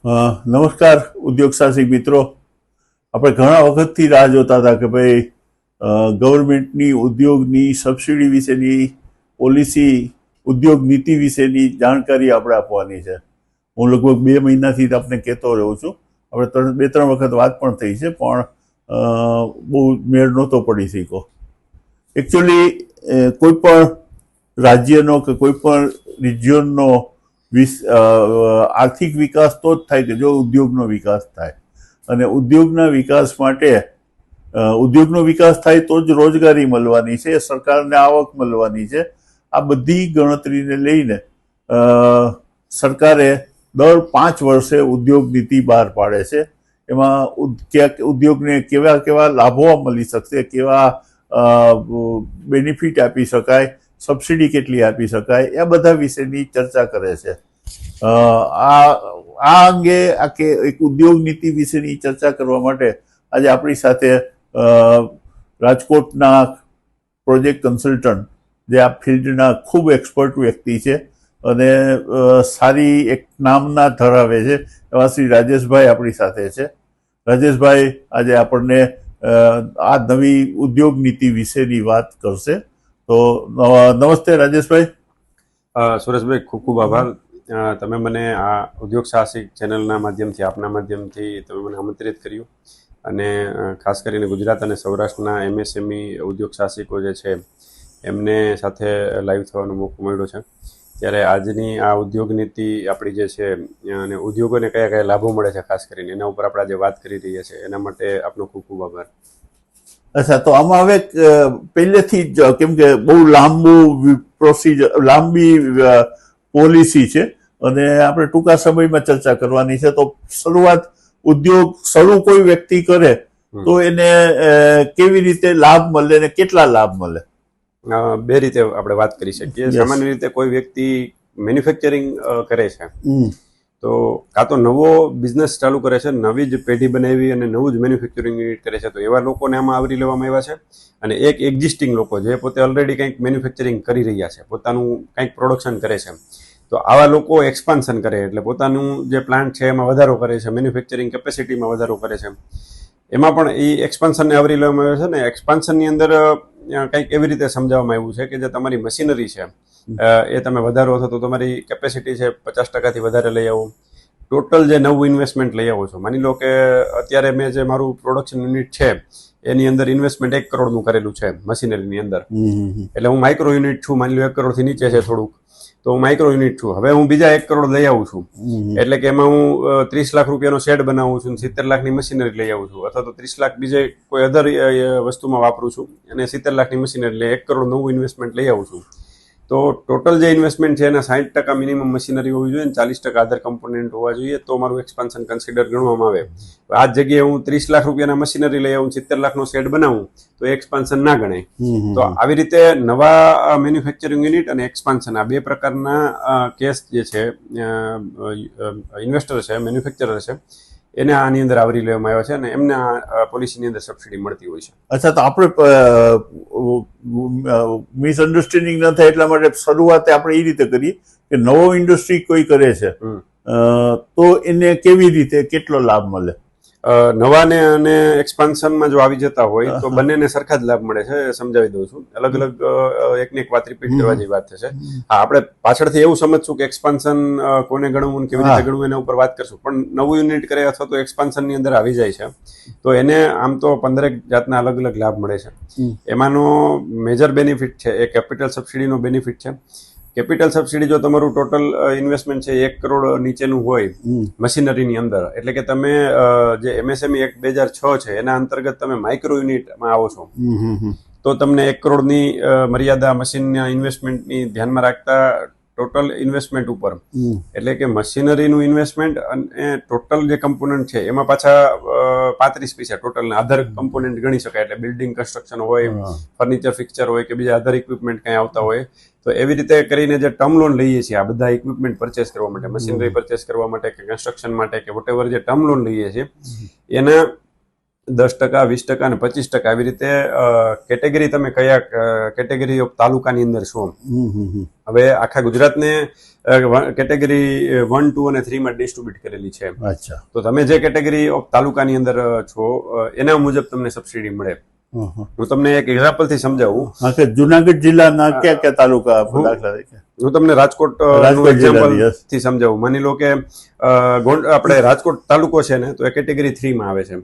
નમસ્કાર ઉદ્યોગ સાહસિક મિત્રો. આપણે ઘણા વખતથી રાહ જોતા હતા કે ભાઈ ગવર્મેન્ટની ઉદ્યોગની સબસિડી વિશેની પોલિસી, ઉદ્યોગ નીતિ વિશેની જાણકારી આપણે આપવાની છે. હું લગભગ 2 મહિનાથી આપને કહેતો રહું છું. આપણે 2-3 વખત વાત પણ થઈ છે, પણ બહુ મેળ નહોતો પડી શક્યો. એકચ્યુઅલી કોઈ પણ રાજ્યનો કે કોઈ પણ રિજિયનનો આર્થિક વિકાસ તો જ થાય કે જો ઉદ્યોગનો વિકાસ થાય, અને ઉદ્યોગના વિકાસ માટે ઉદ્યોગનો વિકાસ થાય તો જ રોજગારી મળવાની છે, સરકારને આવક મળવાની છે. આ બધી ગણતરીને લઈને સરકારે દર 5 વર્ષે ઉદ્યોગ નીતિ બહાર પાડે છે. એમાં ઉદ્યોગને કેવા કેવા લાભો મળી શકશે, કેવા બેનિફિટ આપી શકાય, સબસિડી કેટલી આપી શકાય, એ બધા વિશેની ચર્ચા કરે છે. આ અંગે એક ઉદ્યોગ નીતિ વિશેની ચર્ચા કરવા માટે આજે આપણી સાથે રાજકોટના પ્રોજેક્ટ કન્સલ્ટન્ટ, જે આ ફિલ્ડના ખૂબ એક્સપર્ટ વ્યક્તિ છે અને સારી એક નામના ધરાવે છે, એવા શ્રી રાજેશભાઈ આપણી સાથે છે. રાજેશભાઈ આજે આપણને આ નવી ઉદ્યોગ નીતિ વિશેની વાત કરશે. તો નમસ્તે રાજેશભાઈ. સુરેશભાઈ, ખૂબ ખૂબ આભાર. તમે મને આ ઉદ્યોગ સાહસિક ચેનલના માધ્યમથી, આપના માધ્યમથી તમે મને આમંત્રિત કર્યું, અને ખાસ કરીને ગુજરાત અને સૌરાષ્ટ્રના MSME ઉદ્યોગ સાહસિકો જે છે એમને સાથે લાઈવ થવાનો મોકો મળ્યો છે. ત્યારે આજની આ ઉદ્યોગ નીતિ આપણી જે છે અને ઉદ્યોગોને કયા કયા લાભો મળે છે, ખાસ કરીને એના ઉપર આપણે આજે વાત કરી રહ્યા છીએ. એના માટે આપનો ખૂબ ખૂબ આભાર. અચ્છા, તો આમાં હવે પહેલેથી જ, કેમ કે બહુ લાંબી પોલિસી છે અને આપણે ટૂંકા સમયમાં ચર્ચા કરવાની છે, તો ઉદ્યોગ શરૂ કોઈ વ્યક્તિ કરે તો એને કેવી રીતે લાભ મળે ને કેટલા લાભ મળે? 2 રીતે આપણે વાત કરી શકીએ. સામાન્ય રીતે કોઈ વ્યક્તિ મેન્યુફેક્ચરિંગ કરે છે તો કાં તો નવો બિઝનેસ ચાલુ કરે છે, નવી જ પેઢી બનાવી અને નવું જ મેન્યુફેક્ચરિંગ યુનિટ કરે છે, તો એવા લોકોને આમાં આવરી લેવામાં આવ્યા છે. અને એક એક્ઝિસ્ટિંગ લોકો જે પોતે ઓલરેડી કંઈક મેન્યુફેક્ચરિંગ કરી રહ્યા છે, પોતાનું કંઈક પ્રોડક્શન કરે છે, તો આવા લોકો એક્સપાન્શન કરે, એટલે પોતાનું જે પ્લાન્ટ છે એમાં વધારો કરે છે, મેન્યુફેક્ચરિંગ કેપેસિટીમાં વધારો કરે છે. એમાં પણ એ એક્સપાન્શનને આવરી લેવામાં આવે છે. ને એક્સપાન્શનની અંદર કંઈક એવી રીતે સમજાવવામાં આવ્યું છે કે જે તમારી મશીનરી છે એ તમે વધારો થતો, તમારી કેપેસિટી છે 50%થી વધારે લઈ આવો, ટોટલ જે નવું ઇન્વેસ્ટમેન્ટ લઈ આવો છો. માની લો કે અત્યારે મેં જે મારું પ્રોડક્શન યુનિટ છે એની અંદર ઇન્વેસ્ટમેન્ટ 1 કરોડનું કરેલું છે મશીનરીની અંદર, એટલે હું માઇક્રો યુનિટ છું. માની લો 1 કરોડથી નીચે છે થોડુંક, તો હું માઇક્રો યુનિટ છું. હવે હું બીજા 1 કરોડ લઈ આવું છું, એટલે કે એમાં હું 30 લાખ રૂપિયાનો શેડ બનાવું છું, 70 લાખની મશીનરી લઈ આવું છું, અથવા તો 30 લાખ બીજે કોઈ અધર વસ્તુમાં વાપરું છું અને 70 લાખની મશીનરી લઈ 1 કરોડ નવું ઇન્વેસ્ટમેન્ટ લઈ આવું છું. તો ટોટલ જે ઇન્વેસ્ટમેન્ટ છે એના 60% મિનિમમ મશીનરી હોવી જોઈએ અને 40% અધર કમ્પોનન્ટ હોવા જોઈએ, તો મારું એક્સપાન્શન કન્સિડર ગણવામાં આવે. આ જગ્યાએ હું 30 લાખ રૂપિયાના મશીનરી લઈ આવું, 70 લાખનો શેડ બનાવું, તો એક્સપાન્શન ના ગણાય. તો આવી રીતે નવા મેન્યુફેક્ચરિંગ યુનિટ અને એક્સપાન્શન, આ 2 પ્રકારના કેસ જે છે ઇન્વેસ્ટર છે, મેન્યુફેક્ચરર છે, એને આની અંદર આવરી લેવામાં આવ્યા છે અને એમને આ પોલિસીની અંદર સબસિડી મળતી હોય છે. અચ્છા, તો આપણે મિસઅન્ડરસ્ટેન્ડિંગ ન થાય એટલા માટે શરૂઆત આપણે એ રીતે કરીએ કે નવો ઇન્ડસ્ટ્રી કોઈ કરે છે તો એને કેવી રીતે કેટલો લાભ મળે? નવાને અને એક્સપાન્શનમાં જો આવી જતા હોય તો બંનેને સરખા જ લાભ મળે છે. સમજાવી દઉં છું. અલગ અલગ એકની એક વાત રિપીટ કરવા જેવી વાત થશે. હા, આપણે પાછળથી એવું સમજશું કે એક્સપાન્શન કોને ગણવું, કેવી રીતે ગણવું, એના ઉપર વાત કરશું. પણ નવું યુનિટ કરે અથવા તો એક્સપાન્શનની અંદર આવી જાય છે તો એને આમ તો 15 જાતના અલગ અલગ લાભ મળે છે. એમાંનો મેજર બેનિફિટ છે એ કેપિટલ સબસિડીનો બેનિફિટ છે. કેપિટલ સબસિડી જો તમારું ટોટલ ઇન્વેસ્ટમેન્ટ છે 1 કરોડ નીચેનું હોય મશીનરીની અંદર, એટલે કે તમે જે MSME એક્ટ 2006 છે એના અંતર્ગત તમે માઇક્રો યુનિટમાં આવો છો, તો તમને 1 કરોડની મર્યાદા મશીનના ઇન્વેસ્ટમેન્ટની ધ્યાનમાં રાખતા ટોટલ ઇન્વેસ્ટમેન્ટ ઉપર, એટલે કે મશીનરીનું ઇન્વેસ્ટમેન્ટ અને ટોટલ જે કમ્પોનન્ટ છે એમાં પાછા 35% ટોટલના અધર કમ્પોનન્ટ ગણી શકાય. એટલે બિલ્ડિંગ કન્સ્ટ્રક્શન હોય, ફર્નિચર ફિક્ચર હોય કે બીજા અધર ઇક્વિપમેન્ટ કંઈ આવતા હોય, તો એવી રીતે કરીને જે ટર્મ લોન લઈએ છીએ આ બધા ઇક્વિપમેન્ટ પરચેસ કરવા માટે, મશીનરી પરચેસ કરવા માટે કે કન્સ્ટ્રક્શન માટે કે વોટેવર જે ટર્મ લોન લઈએ છીએ, એના 10%, 20% અને 25% આવી રીતે કેટેગરી તમે કયા કેટેગરી ઓફ તાલુકાની અંદર છો. હવે આખા ગુજરાતને કેટેગરી 1, 2 અને 3 માં ડિસ્ટ્રીબ્યુટ કરેલી છે. અચ્છા. તો તમે જે કેટેગરી ઓફ તાલુકાની અંદર છો એના મુજબ તમને સબસિડી મળે. હું તમને એક એક્ઝામ્પલ થી સમજાવું. હા, કે જુનાગઢ જિલ્લાના કયા કયા તાલુકા દાખલા તરીકે? હું તમને રાજકોટ એક્ઝામ્પલ થી સમજાવું. માની લો કે આપણે રાજકોટ તાલુકો છે ને, તો એ કેટેગરી 3 માં આવે છે.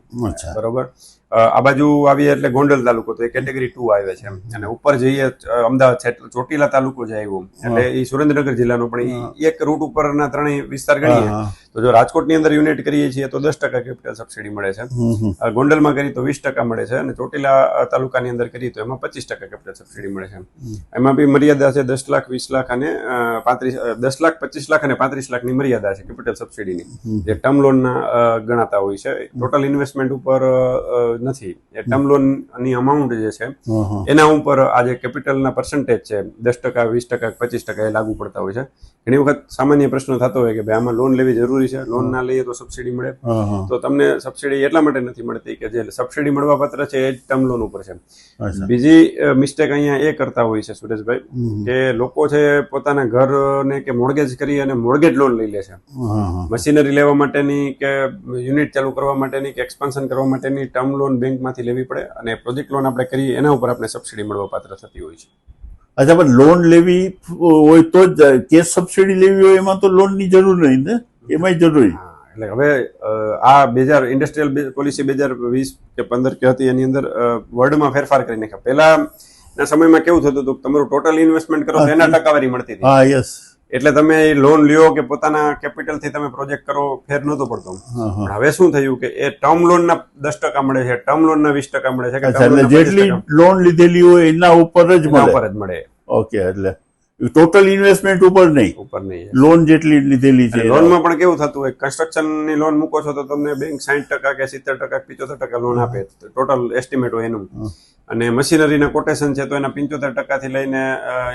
બરોબર. આ બાજુ આવીએ એટલે ગોંડલ તાલુકો, તો એ કેટેગરી 2 આવે છે. અને ઉપર જઈએ અમદાવાદ છે એટલે ચોટીલા તાલુકો જે આવ્યો એટલે એ સુરેન્દ્રનગર જિલ્લાનો, પણ એક રૂટ ઉપરના ત્રણેય વિસ્તાર ગણીએ તો જો રાજકોટની અંદર યુનિટ કરીએ છીએ તો 10% કેપિટલ સબસિડી મળે છે. ગોંડલમાં કરીએ તો 20% મળે છે. અને ચોટીલા તાલુકાની અંદર કરીએ તો એમાં 25% કેપિટલ સબસિડી મળે છે. એમાં બી મર્યાદા છે 10 લાખ, 20 લાખ અને 10 લાખ, 25 લાખ અને 35 લાખની મર્યાદા છે કેપિટલ સબસિડીની, જે ટર્મ લોનના ગણાતા હોય છે. ટોટલ ઇન્વેસ્ટમેન્ટ ઉપર નથી. એ ટર્મ લોન ની અમાઉન્ટ જે છે એના ઉપર આ જે કેપિટલના પર્સન્ટેજ છે 10%, 20%, 25% એ લાગુ પડતા હોય છે. ઘણી વખત સામાન્ય પ્રશ્ન થતો હોય કે ભાઈ આમાં લોન લેવી જરૂરી છે, લોન ના લઈએ તો સબસિડી મળે. તો તમને સબસિડી એટલા માટે નથી મળતી કે જે સબસિડી મળવા પાત્ર છે એ જ ટર્મ લોન ઉપર છે. બીજી મિસ્ટેક અહીંયા એ કરતા હોય છે સુરેશભાઈ, કે લોકો છે પોતાના ઘરને કે મોર્ગેજ કરી અને મોર્ગેજ લોન લઈ લે છે. મશીનરી લેવા માટેની કે યુનિટ ચાલુ કરવા માટેની કે એક્સપાન્શન કરવા માટેની ટર્મ લોન બેંકમાંથી લેવી પડે, અને પ્રોજેક્ટ લોન આપણે કરીએ એના ઉપર આપણે સબસિડી મળવા પાત્ર થતી હોય છે. અચ્છા, પણ લોન લેવી હોય તો જ કેશ સબસિડી લેવી હોય એમાં તો લોનની જરૂર નહીં ને, એમાંય જરૂરી. એટલે હવે આ ઇન્ડસ્ટ્રીયલ પોલિસી 2020 કે 15 કે હતી એની અંદર વર્ડમાં ફેરફાર કરી નાખ્યા. પહેલાના સમયમાં કેવું થતું હતું, તમારું ટોટલ ઇન્વેસ્ટમેન્ટ કરો તો એના ટકાવારી મળતી હતી. હા, યસ. એટલે તમે લોન લ્યો કે પોતાના કેપિટલ થી તમે પ્રોજેક્ટ કરો, ફેર નહોતો પડતો. પણ હવે શું થયું કે એ ટર્મ લોન ના 10% મળે છે, ટર્મ લોન ના 20% મળે છે. એટલે જેટલી લોન લીધેલી હોય એના ઉપર જ મળે. ઓકે, એટલે ટોટલ ઇન્વેસ્ટમેન્ટ ઉપર નહીં, લોન જેટલી લીધેલી છે. લોનમાં પણ કેવું થતું હોય, કન્સ્ટ્રક્શન ની લોન મૂકો છો તો તમને બેંક 60% કે 70%, 75% લોન આપે, ટોટલ એસ્ટિમેટ હોય એનું. અને મશીનરીના કોટેશન છે તો એના 75% થી લઈને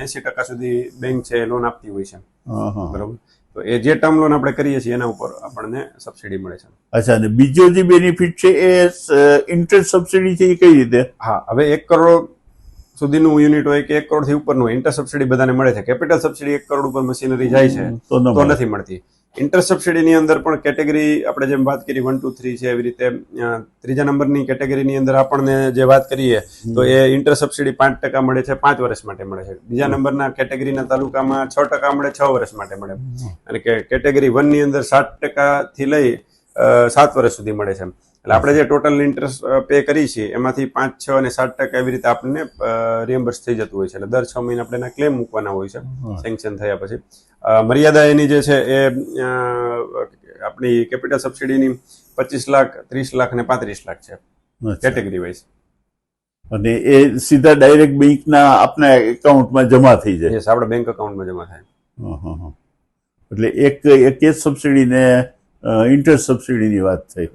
80% સુધી બેંક છે લોન આપતી હોય છે. બરોબર. તો એ જે ટર્મ લોન આપણે કરીએ છીએ એના ઉપર આપણને સબસિડી મળે છે. અચ્છા, અને બીજો જે બેનિફિટ છે એ ઇન્ટરેસ્ટ સબસિડી છે એ કઈ રીતે? હા, હવે 1 કરોડ સુધીનું યુનિટ હોય કે 1 કરોડ થી ઉપરનું ઇન્ટરેસ્ટ સબસિડી બધાને મળે છે. કેપિટલ સબસિડી 1 કરોડ ઉપર મશીનરી જાય છે તો નથી મળતી. ઇન્ટરેસ્ટ સબસિડીની અંદર પણ કેટેગરી આપણે જેમ વાત કરી 1, 2, 3 છે, એવી રીતે ત્રીજા નંબરની કેટેગરીની અંદર આપણને જે વાત કરીએ તો એ ઇન્ટરેસ્ટ સબસિડી 5% મળે છે, 5 વર્ષ માટે મળે છે. બીજા નંબરના કેટેગરીના તાલુકામાં 6% મળે, 6 વર્ષ માટે મળે. અને કેટેગરી 1 ની અંદર 60% થી લઈ 7 વર્ષ સુધી મળે છે. એટલે આપણે જે ટોટલ ઇન્ટરેસ્ટ પે કરી છીએ એમાંથી 5, 6 અને 7% એવી રીતે આપણને રિએમ્બર્સ થઈ જતું હોય છે. એટલે દર 6 મહિને આપણે એના ક્લેમ મૂકવાના હોય છે સેન્કશન થયા પછી. મર્યાદા એની જે છે એ આપણી કેપિટલ સબસિડીની 25 લાખ, 30 લાખ અને 35 લાખ છે કેટેગરી વાઇઝ. અને એ સીધા ડાયરેક્ટ બેંકના આપના એકાઉન્ટમાં જમા થઈ જાય. યસ, આપણા બેંક એકાઉન્ટમાં જમા થાય. એટલે એક કેશ સબસિડી ને ઇન્ટરેસ્ટ સબસિડીની વાત થઈ.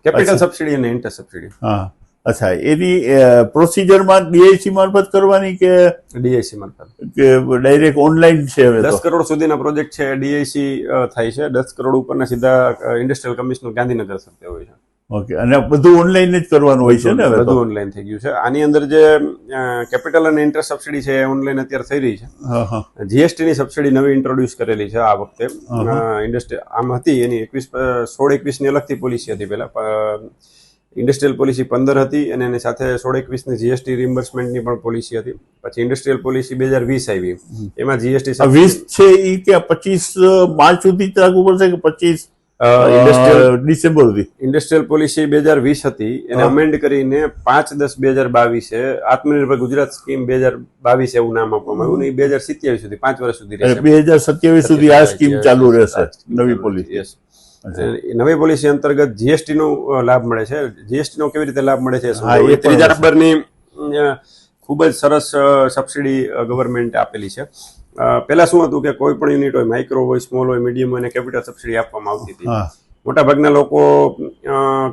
કેપિટલ સબસિડી અને ઇન્ટરેસ્ટ સબસિડી. હા, અચ્છા. એની પ્રોસિજરમાં ડીઆઈસી મારફત કરવાની કે ડીઆઈસી મારફત કે ડાયરેક્ટ ઓનલાઈન છે? 10 કરોડ સુધીના પ્રોજેક્ટ છે ડીઆઈસી થાય છે. 10 કરોડ ઉપરના સીધા ઇન્ડસ્ટ્રીયલ કમિશનર ગાંધીનગર સરતે હોય છે. ઓકે, અને બધું ઓનલાઈન જ કરવાનું હોય છે ને? બધું ઓનલાઈન થઈ ગયું છે. આની અંદર જે કેપિટલ અને ઇન્ટરેસ્ટ સબસિડી છે એ ઓનલાઈન અત્યારે થઈ રહી છે. જીએસટી ની સબસિડી નવી ઇન્ટ્રોડ્યુસ કરેલી છે આ વખતે. ઇન્ડસ્ટ્રી આમ હતી એની 16-21 ની અલગથી પોલિસી હતી. પહેલા ઇન્ડસ્ટ્રીયલ પોલિસી 15 હતી અને એની સાથે 16-21 ની જીએસટી રિમ્બર્સમેન્ટની પણ પોલિસી હતી. પછી ઇન્ડસ્ટ્રીયલ પોલિસી 2020 આવી. એમાં જીએસટી 20 છે એ કે 25 માર્ચ સુધી લાગુ પડશે કે 25 ડિસેમ્બર સુધી? ઇન્ડસ્ટ્રીયલ પોલિસી 2020 હતી, એને અમેન્ડ કરીને 5/10/2022 આત્મનિર્ભર ગુજરાત સ્કીમ 2022 એવું નામ આપવામાં આવ્યું. ને 2027 સુધી 5 વર્ષ સુધી રહેશે. 2027 સુધી આ સ્કીમ ચાલુ રહેશે, નવી પોલિસી. યસ. નવી પોલિસી અંતર્ગત જીએસટી નો લાભ મળે છે. જીએસટી નો કેવી રીતે લાભ મળે છે? ત્રીજા નંબરની ખૂબ જ સરસ સબસિડી ગવર્મેન્ટ આપેલી છે. પહેલા શું હતું કે કોઈ પણ યુનિટ હોય, માઇક્રો હોય, સ્મોલ હોય, મીડિયમ હોય, કેપિટલ સબસિડી આપવામાં આવતી હતી. મોટા ભાગના લોકો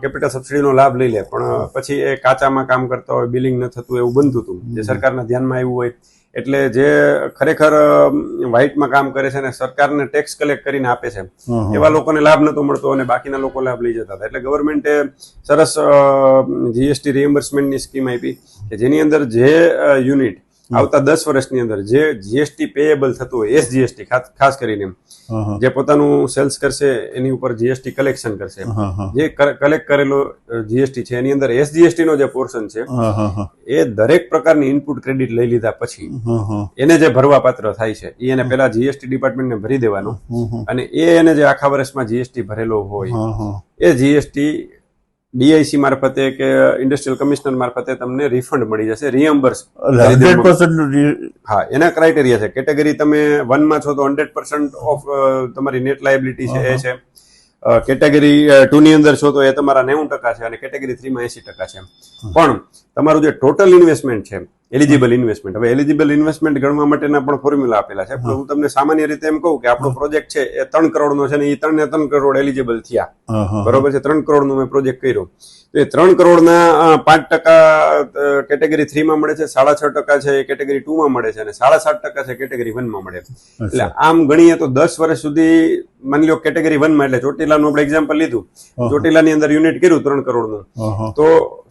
કેપિટલ સબસિડીનો લાભ લઈ લે, પણ પછી એ કાચામાં કામ કરતા હોય, બિલિંગ ન થતું એવું બનતું હતું. જે સરકારના ધ્યાનમાં આવ્યું હોય એટલે જે ખરેખર વ્હાઇટમાં કામ કરે છે અને સરકારને ટેક્સ કલેક્ટ કરીને આપે છે એવા લોકોને લાભ નતો મળતો અને બાકીના લોકો લાભ લઈ જતા હતા. એટલે ગવર્મેન્ટે સરસ જીએસટી રિએમ્બર્સમેન્ટની સ્કીમ આપી કે જેની અંદર જે યુનિટ આવતા 10 વર્ષની અંદર જે જીએસટી પેએબલ થતું હોય એસજીએસટી ખાસ કરીને જે પોતાનું સેલ્સ કરશે એની ઉપર જીએસટી કલેક્શન કરશે, જે કલેક્ટ કરેલો જીએસટી છે એની અંદર એસજીએસટી નો જે પોર્શન છે એ દરેક પ્રકારની ઇનપુટ ક્રેડિટ લઈ લીધા પછી એને જે ભરવા પાત્ર થાય છે એ એને પેલા જીએસટી ડિપાર્ટમેન્ટને ભરી દેવાનું અને એને જે આખા વર્ષમાં જીએસટી ભરેલો હોય એ જીએસટી ડીઆઈસી મારફતે કે ઇન્ડસ્ટ્રીયલ કમિશનર મારફતે તમને રિફંડ મળી જશે, રિએમ્બર્સ. 100% હા, એના ક્રાઇટેરિયા છે. કેટેગરી તમે 1 માં છો તો 100% ઓફ તમારી નેટ લાયબિલિટી છે એ છે. કેટેગરી 2 ની અંદર છો તો એ તમારા 90% છે અને કેટેગરી 3 માં 80% છે. પણ તમારું જે ટોટલ ઇન્વેસ્ટમેન્ટ છે એલિજિબલ ઇન્વેસ્ટમેન્ટ, હવે એલિજિબલ ઇન્વેસ્ટમેન્ટ ગણવા માટેના પણ ફોર્મ્યુલા આપેલા છે. પણ હું તમને સામાન્ય રીતે એમ કહું કે આપણો પ્રોજેક્ટ છે એ 3 કરોડનો છે ને એ 3 કરોડ એલિજિબલ થયા, બરોબર છે. 3 કરોડનો મેં પ્રોજેક્ટ કર્યો તો એ 3 કરોડના 5% કેટેગરી 3 માં મળે છે, 6.5% છે એ કેટેગરી 2 માં મળે છે અને 7.5% છે કેટેગરી 1 માં મળે. એટલે આમ ગણીએ તો 10 વર્ષ સુધી માની લો કેટેગરી 1 માં, એટલે ચોટીલાનું આપણે એક્ઝામ્પલ લીધું, ચોટીલાની અંદર યુનિટ કર્યું 3 કરોડનું તો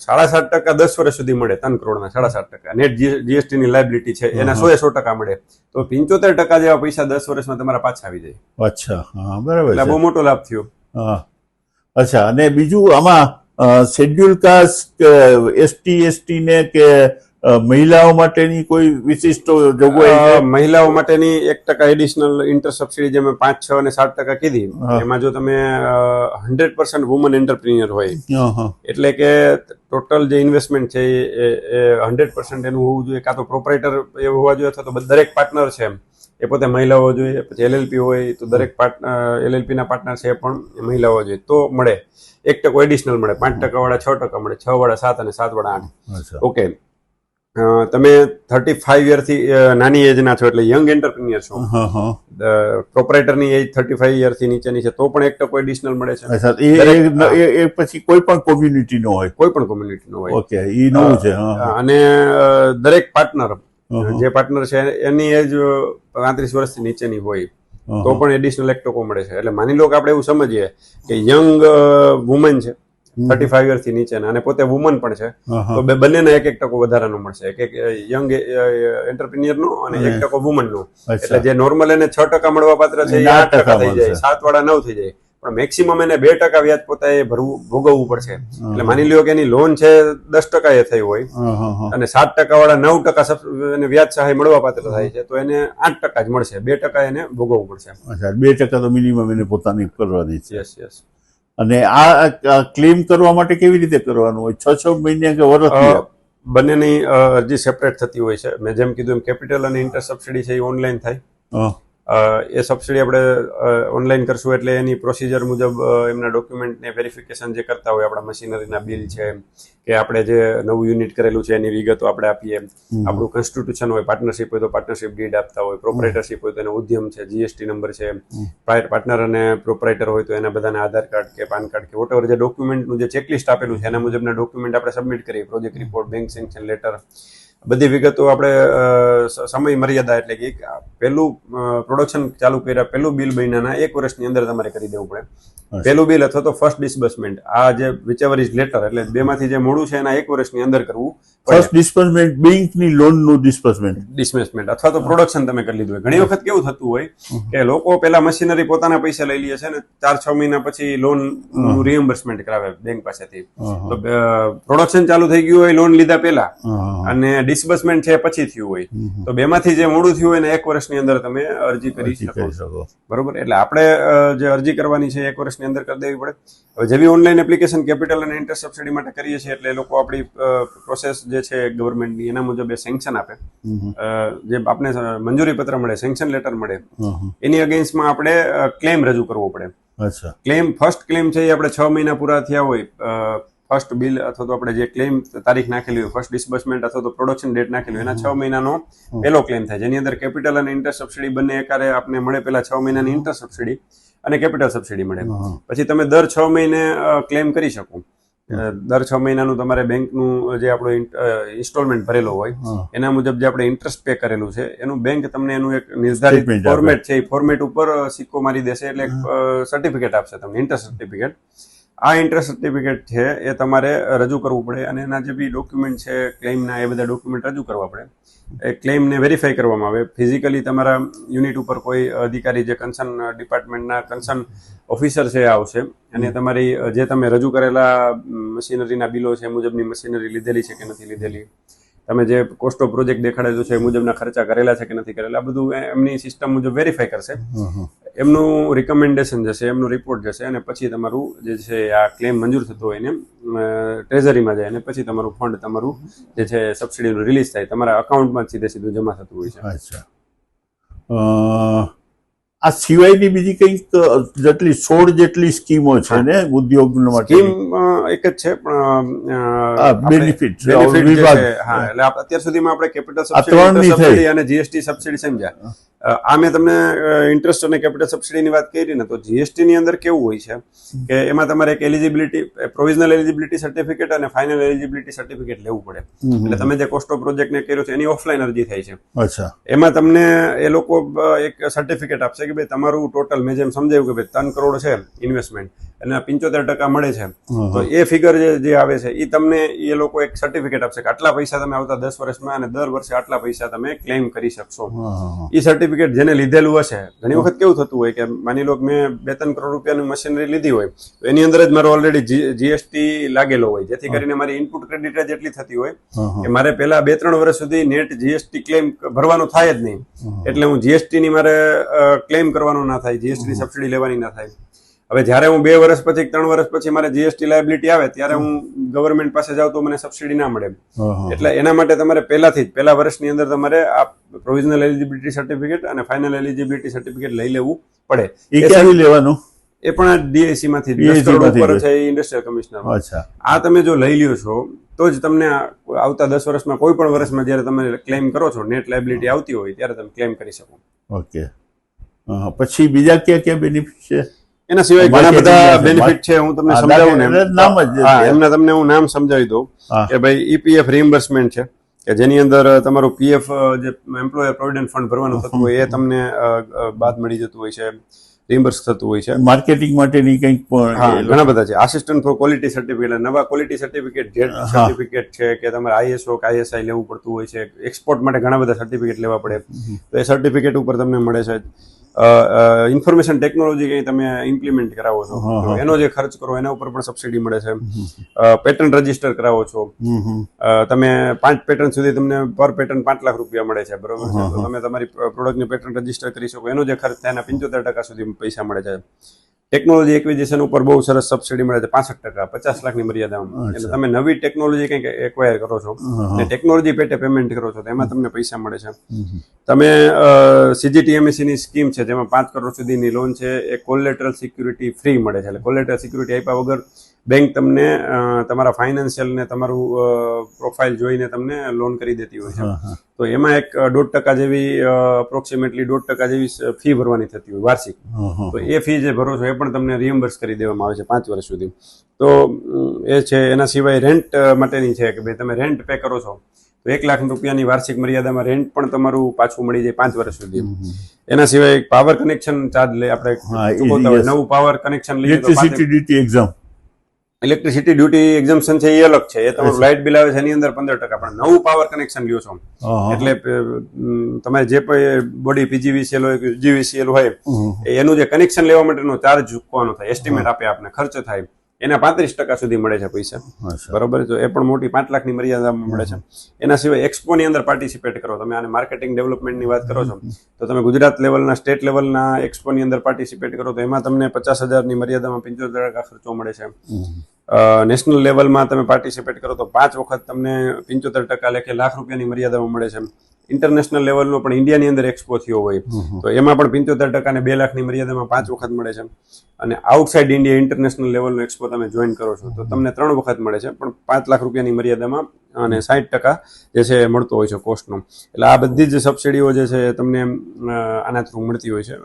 7.5% 10 વર્ષ સુધી મળે. 3 કરોડના 7.5% નેટ જીએસટી ની લાયબિલિટી છે એના 100% મળે તો 75% જેવા પૈસા 10 વર્ષમાં તમારા પાછા આવી જાય. અચ્છા, હા, બરાબર. એટલે બહુ મોટો લાભ થયો. અચ્છા, અને બીજું આમાં શેડ્યુલ કાસ્ટ એસટી એસટી ને કે મહિલાઓ માટેની કોઈ વિશિષ્ટ જોગવાઈ છે? મહિલાઓ માટેની 1% એડિશનલ ઇન્ટર સબસિડી જે મેં 5, 6 અને 7% કીધી, એમાં જો તમે 100% વુમન એન્ટરપ્રિન્યોર હોય એટલે કે ટોટલ જે ઇન્વેસ્ટમેન્ટ છે એ 100% એનું હોવું જોઈએ, કાં તો પ્રોપરાઇટર એવું હોવા જોઈએ અથવા તો દરેક પાર્ટનર છે એ પોતે મહિલા હોવા જોઈએ. પછી એલએલપી હોય તો દરેક એલએલપી ના પાર્ટનર છે એ પણ મહિલા હોવા જોઈએ તો મળે. 1% એડિશનલ મળે, 5% વાળા 6% મળે, 6 વાળા 7 અને 7 વાળા 8. ઓકે, તમે 35 યરથી નાની એજના છો એટલે યંગ એન્ટરપ્રિન્યોર છો, પ્રોપરાઇટરની એજ 35 યરથી નીચેની છે તો પણ 1% એડિશનલ મળે છે. એ પછી કોઈ પણ કોમ્યુનિટી નો હોય, કોઈ પણ કોમ્યુનિટી નો હોય. ઓકે, એ નવું છે. અને દરેક પાર્ટનર જે પાર્ટનર છે એની એજ 35 વર્ષથી નીચેની હોય તો પણ એડિશનલ 1% મળે છે. એટલે માની લો કે આપણે એવું સમજીએ કે યંગ વુમન છે 35 યરથી નીચેના અને પોતે વુમન પણ છે તો બંનેના 1% વધારાનો મળશે, એક યંગ એન્ટરપ્રિન્યોર નો અને 1% વુમન નો. એટલે જે નોર્મલ એને 6% મળવા પાત્ર છે એ 8% થઈ જાય, 7 વાળા 9 થઈ જાય, પણ મેક્સિમમ એને 2% વ્યાજ પોતે ભોગવવું પડશે. એટલે માની લ્યો કે એની લોન છે 10% એ થઈ હોય અને 7% વાળા 9% એને વ્યાજ સહાય મળવા પાત્ર થાય છે તો એને 8% જ મળશે, 2% એને ભોગવવું પડશે. અચ્છા, 2% તો મિનિમમ એને પોતાની કરવાની છે. Yes, yes. અને આ ક્લેમ કરવા માટે કેવી રીતે કરવાનું હોય? 6 મહિને કે વર્ષ? બંનેની અરજી સેપરેટ થતી હોય છે. મેં જેમ કીધું એમ કેપિટલ અને ઇન્ટર સબસિડી છે એ ઓનલાઈન થાય. એ સબસિડી આપણે ઓનલાઈન કરશું એટલે એની પ્રોસિજર મુજબ એમના ડોક્યુમેન્ટને વેરિફિકેશન જે કરતા હોય, આપણા મશીનરીના બિલ છે કે આપણે જે નવું યુનિટ કરેલું છે એની વિગતો આપણે આપીએ, આપણું કોન્સ્ટિટ્યુશન હોય, પાર્ટનરશિપ હોય તો પાર્ટનરશિપ ડીડ આપતા હોય, પ્રોપરાઇટરશિપ હોય તો એનો ઉદ્યમ છે, જીએસટી નંબર છે, પાર્ટનર અને પ્રોપરાઇટર હોય તો એના બધાના આધાર કાર્ડ કે પાન કાર્ડ કે વોટેવર જે ડોક્યુમેન્ટનું જે ચેકલિસ્ટ આપેલું છે એના મુજબના ડોક્યુમેન્ટ આપણે સબમિટ કરીએ, project report, bank sanction letter, બધી વિગતો આપણે સમય મર્યાદા એટલે કે પહેલું પ્રોડક્શન ચાલુ કર્યા પહેલું બિલ મહિનાના 1 વર્ષની અંદર તમારે કરી દેવું પડે. પહેલું બિલ અથવા તો ફર્સ્ટ ડિસ્બર્સમેન્ટ, આ જે વિચેવર ઇઝ લેટર એટલે બેમાંથી જે મોડું છે એના 1 વર્ષની અંદર કરવું. ફર્સ્ટ ડિસ્બર્સમેન્ટ બેંકની લોનનું ડિસ્બર્સમેન્ટ અથવા તો પ્રોડક્શન તમે કરી લીધું હોય. ઘણી વખત કેવું થતું હોય કે લોકો પેલા મશીનરી પોતાના પૈસા લઈ લે છે ને 4-6 મહિના પછી લોન નું રિએમ્બર્સમેન્ટ કરાવે બેંક પાસેથી. તો પ્રોડક્શન ચાલુ થઈ ગયું હોય લોન લીધા પહેલા અને ડિસ્બર્સમેન્ટ છે પછી થયું હોય તો બેમાંથી જે મોડું થયું હોય ને 1 વર્ષની અંદર તમે અરજી કરી શકો. બરોબર, એટલે આપણે જે અરજી કરવાની છે 1 વર્ષની અંદર કરી દેવી પડે. હવે જેવી ઓનલાઈન એપ્લિકેશન કેપિટલ અને ઇન્ટર સબસિડી માટે કરીએ છીએ એટલે લોકો આપણી પ્રોસેસ જે છે ગવર્મેન્ટની એના મુજબ એ સેન્કશન આપે, જે આપણે મંજૂરી પત્ર મળે, સેન્કશન લેટર મળે, એની અગેન્સ્ટમાં આપણે ક્લેમ રજૂ કરવો પડે. ક્લેમ, ફર્સ્ટ ક્લેમ છે એ આપણે 6 મહિના પૂરા થયા હોય, ફર્સ્ટ બિલ અથવા તો આપણે જે ક્લેમ તારીખ નાખેલી હોય, ફર્સ્ટ ડિસ્બર્સમેન્ટ અથવા તો પ્રોડક્શન ડેટ નાખેલી હોય એના 6 મહિનાનો પહેલો ક્લેમ થાય, જેની અંદર કેપિટલ અને ઇન્ટર સબસિડી બંને એકારે આપને મળે. પહેલા 6 મહિનાની ઇન્ટર સબસિડી અને કેપિટલ સબસિડી મળે, પછી તમે દર 6 મહિને ક્લેમ કરી શકો. દર 6 મહિનાનું તમારે બેંકનું જે આપણો ઇન્સ્ટોલમેન્ટ ભરેલો હોય એના મુજબ જે આપણે ઇન્ટરેસ્ટ પે કરેલું છે એનું બેંક તમને એનું એક નિર્ધારિત Statement આપે. ફોર્મેટ છે એ ફોર્મેટ ઉપર સિક્કો મારી દેશે એટલે સર્ટિફિકેટ આપશે તમને ઇન્ટરેસ્ટ સર્ટિફિકેટ. આ ઇન્ટરેસ્ટ સર્ટિફિકેટ છે એ તમારે રજૂ કરવું પડે અને એના જે બી ડોક્યુમેન્ટ છે ક્લેમના એ બધા ડોક્યુમેન્ટ રજૂ કરવા પડે. એ ક્લેમને વેરીફાઈ કરવામાં આવે. ફિઝિકલી તમારા યુનિટ ઉપર કોઈ અધિકારી જે કન્સર્ન ડિપાર્ટમેન્ટના કન્સર્ન ઓફિસર છે એ આવશે અને તમારી જે તમે રજૂ કરેલા મશીનરીના બિલો છે એ મુજબની મશીનરી લીધેલી છે કે નથી લીધેલી, તમે જે કોસ્ટ ઓફ પ્રોજેક્ટ દેખાડેલું છે એ મુજબના ખર્ચા કરેલા છે કે નથી કરેલા, આ બધું એમની સિસ્ટમ મુજબ વેરીફાઈ કરશે. એમનું રિકમેન્ડેશન જશે, એમનું રિપોર્ટ જશે અને પછી તમારું જે છે આ ક્લેમ મંજૂર થતો હોય ને ટ્રેઝરીમાં જાય અને પછી તમારું ફંડ તમારું જે છે સબસિડીનું રિલીઝ થાય, તમારા અકાઉન્ટમાં સીધું જમા થતું હોય છે. અચ્છા. આ સિવાયની બીજી કંઈક જેટલી 16 જેટલી સ્કીમો છે ને ઉદ્યોગ માટે સ્કીમ એક જ છે પણ બેનિફિટ વિભાગ એટલે અત્યાર સુધીમાં આપણે કેપિટલ સબસિડી અને જીએસટી સબસિડી સમજ્યા. આ મેં તમને ઇન્ટરેસ્ટ અને કેપિટલ સબસિડીની વાત કરી ને, તો જીએસટી ની અંદર કેવું હોય છે કે એમાં તમારે એક એલિજિબિલિટી પ્રોવિઝનલ એલિજિબિલિટી સર્ટિફિકેટ અને ફાઇનલ એલિજિબિલિટી સર્ટિફિકેટ લેવું પડે. એટલે તમે જે કોસ્ટ ઓફ પ્રોજેક્ટ ને કર્યો છે એની ઓફલાઈન અરજી થાય છે. અચ્છા. એમાં તમને એ લોકો એક સર્ટિફિકેટ આપશે કે ભાઈ તમારું ટોટલ મેં જેમ સમજાવ્યું કે ભાઈ 3 કરોડ છે ઇન્વેસ્ટમેન્ટ અને 75% મળે છે, તો એ ફિગર જે આવે છે એ તમને એ લોકો એક સર્ટિફિકેટ આપશે કે આટલા પૈસા તમે આવતા 10 વર્ષમાં અને દર વર્ષે આટલા પૈસા તમે ક્લેમ કરી શકશો. એ સર્ટિફિકેટ જેને લીધેલું હશે, ઘણી વખત કેવું થતું હોય કે માની લો કે મેં 2-3 કરોડ રૂપિયાની મશીનરી લીધી હોય તો એની અંદર જ મારો ઓલરેડી જીએસટી લાગેલો હોય, જેથી કરીને મારી ઇનપુટ ક્રેડિટ જ એટલી થતી હોય કે મારે પહેલા 2-3 વર્ષ સુધી નેટ જીએસટી ક્લેમ ભરવાનું થાય જ નહીં. એટલે હું જીએસટી ની મારે ક્લેમ કરવાનું ના થાય, જીએસટી ની સબસિડી લેવાની ના થાય. હવે જ્યારે હું 2 વર્ષ પછી 3 વર્ષ પછી મારે જીએસટી લાયબિલિટી આવે ત્યારે હું ગવર્મેન્ટ પાસે જાઉં તો મને સબસિડી ના મળે. એટલે એના માટે તમારે પહેલા વર્ષની અંદર તમારે આ પ્રોવિઝનલ એલિજિબિલિટી સર્ટિફિકેટ અને ફાઇનલ એલિજિબિલિટી સર્ટિફિકેટ લઈ લેવું પડે. એ ક્યાંથી લેવાનું? એ પણ આ ડીએસસી માંથી 10 કરોડ ઉપર છે ઇન્ડસ્ટ્રીયલ કમિશનર. અચ્છા. આ તમે જો લઈ લ્યો છો તો જ તમને આવતા 10 વર્ષમાં કોઈ પણ વર્ષમાં જ્યારે તમે ક્લેમ કરો છો નેટ લાયબિલિટી આવતી હોય ત્યારે તમે ક્લેમ કરી શકો. ઓકે. પછી બીજા ક્યાં બેનિફિટ છે? એના સિવાય ઘણા બધા બેનિફિટ છે, હું તમને સમજાવું ને એમના તમને હું નામ સમજાવી દઉં કે ભાઈ ઈપીએફ રિમ્બર્સમેન્ટ છે કે જેની અંદર તમારું પીએફ જે એમ્પ્લોયર પ્રોવિડન્ટ ફંડ ભરવાનું થતું હોય એ તમને બાદ મળી જતું હોય છે, રિમ્બર્સ થતું હોય છે. માર્કેટિંગ માટેની કંઈક પણ ઘણા બધા છે. આસિસ્ટન્ટ ફોર ક્વોલિટી સર્ટિફિકેટ, નવા ક્વોલિટી સર્ટિફિકેટ, જેડ સર્ટિફિકેટ છે કે તમારે આઈએસઓ કે આઈએસઆઈ લેવું પડતું હોય છે. એક્સપોર્ટ માટે ઘણા બધા સર્ટિફિકેટ લેવા પડે, તો એ સર્ટિફિકેટ ઉપર તમને મળે છે. ઇન્ફોર્મેશન ટેકનોલોજી કંઈ તમે ઇમ્પ્લિમેન્ટ કરાવો છો તો એનો જે ખર્ચ કરો એના ઉપર પણ સબસિડી મળે છે. પેટન્ટ રજીસ્ટર કરાવો છો તમે 5 પેટન્ટ સુધી તમને પર પેટન્ટ 5 લાખ રૂપિયા મળે છે, બરોબર છે, તો તમે તમારી પ્રોડક્ટની પેટન્ટ રજીસ્ટર કરી શકો. એનો જે ખર્ચ થાય એના 75% સુધી પૈસા મળે છે. ટેકનોલોજી એક્વિઝિશન ઉપર બહુ સરસ સબસિડી મળે છે 65%, 50 લાખની મર્યાદામાં. એટલે તમે નવી ટેકનોલોજી કંઈક એક્વાયર કરો છો અને ટેકનોલોજી પેટે પેમેન્ટ કરો છો તો એમાં તમને પૈસા મળે છે. તમે સીજીટીએમએસસી ની સ્કીમ છે જેમાં 5 કરોડ સુધીની લોન છે, એ કોલેટરલ સિક્યુરિટી ફ્રી મળે છે. એટલે કોલેટરલ સિક્યુરિટી આપ્યા વગર બેંક તમને તમારા ફાઇનાન્શિયલ ને તમારું પ્રોફાઇલ જોઈને તમને લોન કરી દેતી હોય છે. તો એમાં એક 1.5% જેવી અપ્રોક્સિમેટલી 1.5% જેવી ફી ભરવાની થતી હોય વાર્ષિક. તો એ ફી જે ભરો છો એ પણ તમને રિએમ્બર્સ કરી દેવામાં આવે છે 5 વર્ષ સુધી. તો એ છે. એના સિવાય રેન્ટ માટેની છે કે ભાઈ તમે રેન્ટ પે કરો છો તો 1 લાખ રૂપિયાની વાર્ષિક મર્યાદામાં રેન્ટ પણ તમારું પાછું મળી જાય 5 વર્ષ સુધી. એના સિવાય પાવર કનેક્શન ચાર્જ લે આપણે ચૂકવતા હોય, નવું પાવર કનેક્શન લઈએ તો ઇલેક્ટ્રિસિટી ડ્યુટી એક્ઝમ્પશન છે એ અલગ છે. એ તમારું લાઇટ બિલ આવે છે એની અંદર 15%, પણ નવું પાવર કનેક્શન લ્યો છો એટલે તમારે જે પણ બોડી પીજીવીસીએલ હોય કે જીવીસીએલ હોય એનું જે કનેક્શન લેવા માટેનો ચાર્જ ચૂકવવાનો થાય, એસ્ટિમેટ આપે આપને ખર્ચ થાય, એના 35% સુધી મળે છે પૈસા, બરોબર. તો એ પણ મોટી 5 લાખની મર્યાદામાં મળે છે. એના સિવાય એક્સપોની અંદર પાર્ટિસિપેટ કરો તમે, આને માર્કેટિંગ ડેવલપમેન્ટની વાત કરો છો તો તમે ગુજરાત લેવલના સ્ટેટ લેવલના એક્સપોની અંદર પાર્ટિસિપેટ કરો તો એમાં તમને 50,000ની મર્યાદામાં 75% ખર્ચો મળે છે. નેશનલ લેવલમાં તમે પાર્ટિસિપેટ કરો તો 5 વખત તમને 75% લેખે ₹1,00,000 મર્યાદામાં મળે છે. ઇન્ટરનેશનલ લેવલનો પણ ઇન્ડિયાની અંદર એક્સપો થયો હોય તો એમાં પણ 75% ને 2 લાખની મર્યાદામાં 5 વખત મળે છે. અને આઉટસાઇડ ઇન્ડિયા ઇન્ટરનેશનલ લેવલનો એક્સપો તમે જોઈન કરો છો તો તમને 3 વખત મળે છે, પણ 5 લાખ રૂપિયાની મર્યાદામાં અને 60% જે છે મળતો હોય છે કોસ્ટનો. એટલે આ બધી જ સબસિડીઓ જે છે તમને આના થ્રુ મળતી હોય છે.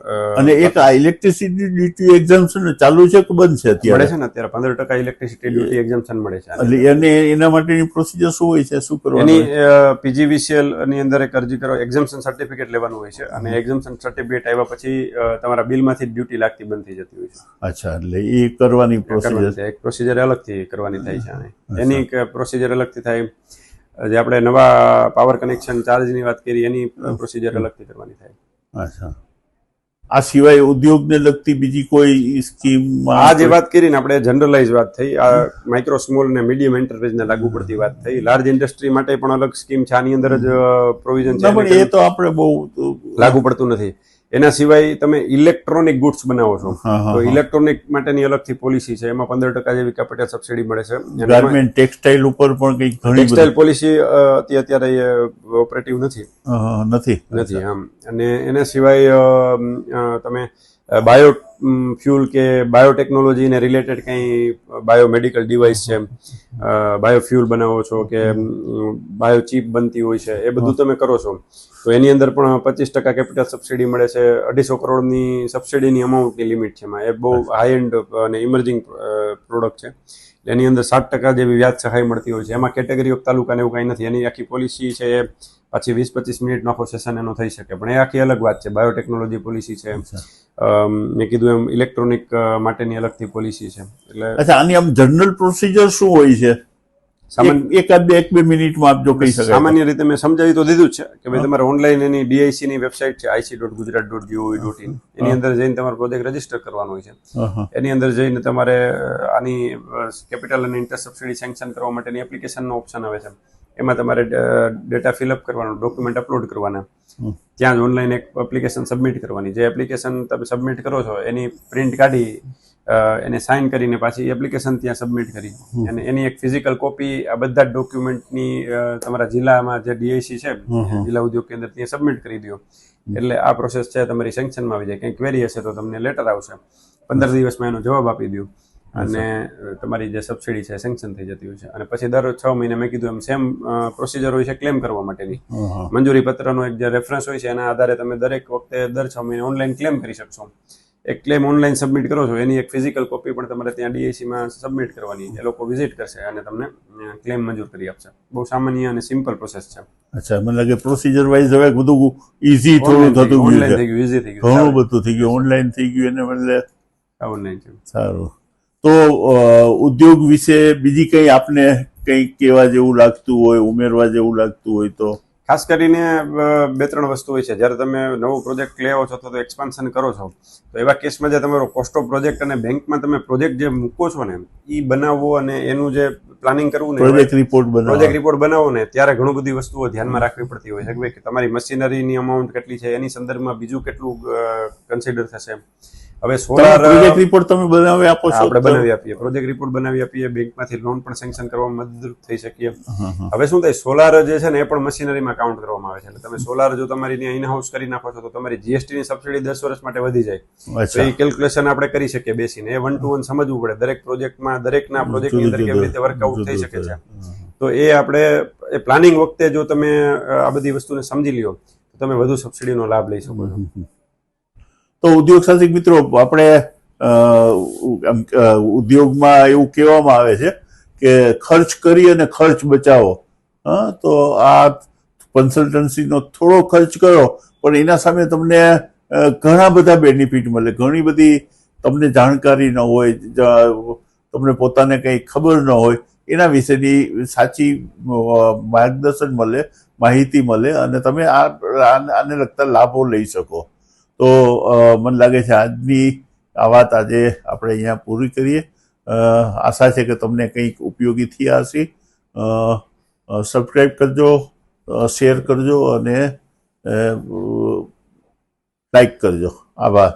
અને એક આ ઇલેક્ટ્રિસિટી ડ્યુટી એક્ઝામ્પશન ચાલુ છે કે બંધ છે મળે અત્યારે? છે ને અત્યારે 15% ઇલેક્ટ્રિસિટી ડ્યુટી એક્ઝામ્પશન મળે છે. એટલે એને એના માટેની પ્રોસિજર શું હોય છે, શું કરવાનું એની હોય? પીજીવીસીએલ ની અંદર એક અરજી કરો, એક્ઝામ્પશન સર્ટિફિકેટ લેવાનું હોય છે અને એક્ઝામ્પશન સર્ટિફિકેટ આવ્યા પછી તમારા બિલમાંથી ડ્યુટી લાગતી બંધ થઈ જતી હોય છે. અચ્છા, એટલે એ કરવાની પ્રોસિજર કરવાની છે. એક પ્રોસિજર અલગથી કરવાની થાય છે. અને એની એક પ્રોસિજર અલગથી થાય. જે આપણે નવા પાવર કનેક્શન ચાર્જની વાત કરી એની પ્રોસિજર અલગથી કરવાની થાય. અચ્છા, આ સિવાય ઉદ્યોગને લગતી બીજી કોઈ સ્કીમ? આ જે વાત કરી ને આપણે જનરલાઇઝ વાત થઈ, આ માઇક્રો સ્મોલ અને મીડિયમ એન્ટરપ્રાઇઝને લાગુ પડતી વાત થઈ. લાર્જ ઇન્ડસ્ટ્રી માટે પણ અલગ સ્કીમ છે, આની અંદર જ પ્રોવિઝન છે, પણ એ તો આપણે બહુ લાગુ પડતું નથી. એના સિવાય તમે ઇલેક્ટ્રોનિક ગુડ્સ બનાવો છો તો ઇલેક્ટ્રોનિક માટેની અલગથી પોલિસી છે, એમાં 15% જેવી કેપિટલ સબસિડી મળે છે. ગાર્મેન્ટ ટેક્સટાઇલ ઉપર પણ કંઈક ઘણી ટેક્સટાઇલ પોલિસી અત્યારે ઓપરેટિવ નથી. નથી. આમ અને એના સિવાય તમે બાયો ફ્યુલ કે બાયોટેકનોલોજીને રિલેટેડ કંઈ બાયોમેડિકલ ડિવાઇસ છે, બાયોફ્યુલ બનાવો છો કે બાયો ચીપ બનતી હોય છે, એ બધું તમે કરો છો તો એની અંદર પણ 25% કેપિટલ સબસિડી મળે છે. 250 કરોડની સબસિડીની અમાઉન્ટની લિમિટ છે એમાં. એ બહુ હાઈ એન્ડ અને ઇમર્જિંગ પ્રોડક્ટ છે. એની અંદર 60% જેવી વ્યાજ સહાય મળતી હોય છે. એમાં કેટેગરી ઓફ તાલુકા ને એવું કંઈ નથી. એની આખી પોલિસી છે એ પાછી 20-25 મિનિટનો આખો સેશન એનો થઈ શકે, પણ એ આખી અલગ વાત છે. બાયોટેકનોલોજી પોલિસી છે, મેં કીધું એમ ઇલેક્ટ્રોનિક માટેની અલગથી પોલિસી છે. એટલે અચ્છા, આની આમ જનરલ પ્રોસિજર શું હોય છે? એક બે મિનિટમાં આપ જો કહી શકાય. સામાન્ય રીતે મેં સમજાવી તો દીધું જ છે કે ભાઈ તમારે ઓનલાઈન એની ડીઆઈસી ની વેબસાઇટ છે ic.gujarat.gov.in, એની અંદર જઈને તમારો પ્રોજેક્ટ રજીસ્ટર કરવાનો હોય છે. એની અંદર જઈને તમારે આની કેપિટલ અને ઇન્ટરેસ્ટ સબસિડી સેન્કશન કરવા માટેની એપ્લિકેશનનો ઓપ્શન આવે છે. એમાં તમારે ડેટા ફિલઅપ કરવાનો, ડોક્યુમેન્ટ અપલોડ કરવાના, ત્યાં જ ઓનલાઈન એક એપ્લિકેશન સબમિટ કરવાની. જે એપ્લિકેશન તમે સબમિટ કરો છો એની પ્રિન્ટ કાઢી એને સાઇન કરીને પાછી એપ્લિકેશન ત્યાં સબમિટ કરી અને એની એક ફિઝિકલ કોપી આ બધા જ ડોક્યુમેન્ટની તમારા જિલ્લામાં જે ડીઆઈસી છે, જિલ્લા ઉદ્યોગ કેન્દ્ર, ત્યાં સબમિટ કરી દો. એટલે આ પ્રોસેસ છે તમારી સેન્કશનમાં આવી જાય. કંઈ ક્વેરી હશે તો તમને લેટર આવશે, 15 દિવસમાં એનો જવાબ આપી દો અને તમારી જે સબસિડી છે સેન્કશન થઈ જતી હોય છે. અને પછી દર 6 મહિને મેં કીધું એમ સેમ પ્રોસિજર હોય છે ક્લેમ કરવા માટેની. મંજૂરી પત્રનો એક જે રેફરન્સ હોય છે એના આધારે તમે દરેક વખતે દર 6 મહિને ઓનલાઈન ક્લેમ કરી શકશો. એક ક્લેમ ઓનલાઈન સબમિટ કરો છો એની એક ફિઝિકલ કોપી પણ તમારે ત્યાં ડીએસીમાં સબમિટ કરવાની. એ લોકો વિઝિટ કરશે અને તમને ક્લેમ મંજૂર કરી આપશે. બહુ સામાન્ય અને સિમ્પલ પ્રોસેસ છે. અચ્છા, મને લાગે પ્રોસિજર વાઇઝ હવે બધું ઈઝી થોડું થતું ગયું ઓનલાઈન થઈ ગયું, ઈઝી થઈ ગયું, ઘણું બધું થઈ ગયું, ઓનલાઈન થઈ ગયું. એને બદલે ઓનલાઈન છે. સારું. તો ઉદ્યોગ વિશે બીજી કંઈ આપને કંઈક કહેવા જેવું લાગતું હોય, ઉમેરવા જેવું લાગતું હોય તો? ખાસ કરીને 2-3 વસ્તુ હોય છે. જ્યારે તમે નવો પ્રોજેક્ટ લેવો છો તો એક્સપાન્શન કરો છો તો એવા કેસમાં જે તમારો કોસ્ટ ઓફ પ્રોજેક્ટ અને બેંકમાં તમે પ્રોજેક્ટ જે મૂકો છો ને એ બનાવવો અને એનું જે પ્લાનિંગ કરવું ને પ્રોજેક્ટ રિપોર્ટ બનાવો ને ત્યારે ઘણું બધી વસ્તુઓ ધ્યાનમાં રાખવી પડતી હોય છે કે તમારી મશીનરીની અમાઉન્ટ કેટલી છે, એની સંદર્ભમાં બીજું કેટલું કન્સિડર થશે. હવે સોલાર પ્રોજેક્ટ રિપોર્ટ તમે બનાવી આપો છો? આપણે બનાવી આપીએ, પ્રોજેક્ટ રિપોર્ટ બનાવી આપીએ, બેંકમાંથી લોન પણ સેન્કશન કરવામાં મદદરૂપ થઈ શકીએ. હવે શું થાય, સોલાર જે છે ને એ પણ મશીનરીમાં કાઉન્ટ કરવામાં આવે છે. એટલે તમે સોલાર જો તમારી ત્યાં ઇન હાઉસ કરી નાખો છો તો તમારી જીએસટી ની સબસિડી 10 વર્ષ માટે વધી જાય. તો એ કેલ્ક્યુલેશન આપણે કરી શકીએ બેસીને. એ 1 to 1 સમજવું પડે દરેક પ્રોજેક્ટમાં, દરેકના પ્રોજેક્ટની અંદર કેવી રીતે વર્કઆઉટ થઈ શકે છે. તો એ આપણે એ પ્લાનિંગ વખતે જો તમે આ બધી વસ્તુને સમજી લ્યો તો તમે વધુ સબસિડીનો લાભ લઈ શકો છો. તો ઉદ્યોગ સાહસિક મિત્રો, આપણે ઉદ્યોગમાં એવું કહેવામાં આવે છે કે ખર્ચ કરી અને ખર્ચ બચાવો. તો આ કન્સલ્ટન્સીનો થોડો ખર્ચ કરો પણ એના સામે તમને ઘણા બધા બેનિફિટ મળે. ઘણી બધી તમને જાણકારી ન હોય, તમને પોતાને કંઈ ખબર ન હોય એના વિશેની સાચી માર્ગદર્શન મળે, માહિતી મળે અને તમે આને લગતા લાભો લઈ શકો. તો મને લાગે છે આજની આ વાત આજે આપણે અહીંયા પૂરી કરીએ. આશા છે કે તમને કંઈક ઉપયોગી થયા હશે. સબસ્ક્રાઈબ કરજો, શેર કરજો અને લાઈક કરજો. આભાર.